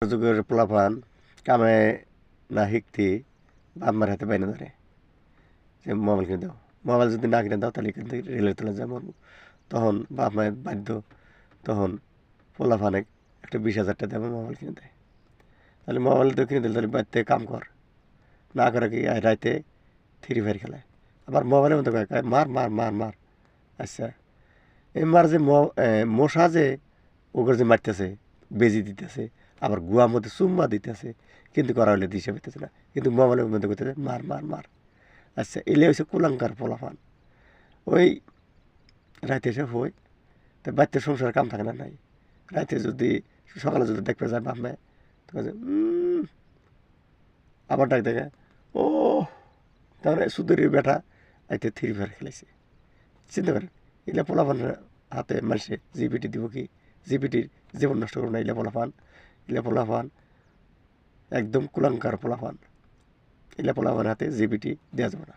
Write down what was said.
যুগের পোলাপান কামে না শিখতে বাপ মার হাতে বাইনা ধরে যে মোবাইল কিনে দাও। মোবাইল যদি না কিনে দাও তাহলে কিন্তু রেলের তলে যা মরবো। তখন বাপ মায়ের বাধ্য, তখন পোলাপানে একটা 20,000 টাকা দেবে মোবাইল কিনে দেয়। তাহলে মোবাইল তো কিনে দিলে তাহলে বাড়িতে কাম কর, না করে কি রাইতে ফ্রি ফায়ার খেলায়। আবার মোবাইলের মধ্যে কয় মার মার মার মার। আচ্ছা, এই মার যে মশা যে ওগুলো যে মারতেছে, বেজি দিতেছে, আবার গুয়ার মধ্যে চুম্মা দিতেছে, কিন্তু করা হলে দিশে পেতেছে না, কিন্তু মোবাইলের মধ্যে করতেছে মার মার মার। আচ্ছা, এলে হচ্ছে কুলাঙ্কার পোলাপান। ওই রাতে এসে হই, তো বাচ্চার সংসার কাম থাকে না নাই। রাতে যদি সকালে যদি দেখতে যায় বাপ মায়, তো আবার ডাক দেখে ও, তারপরে সুন্দরী বেটা আইতে থ্রি ফায়ার খেলাইছে। চিন্তা করেন, এলে পোলাপানের হাতে মানুষে জিপিটি দিব কি? জিপিটির জীবন নষ্ট করবো না ইলে পোলাপান। ইলে পোলাপান একদম কুলাঙ্কার পোলাপান। ইলে পোলাপানের হাতে জিপিটি দেওয়া যাবে না।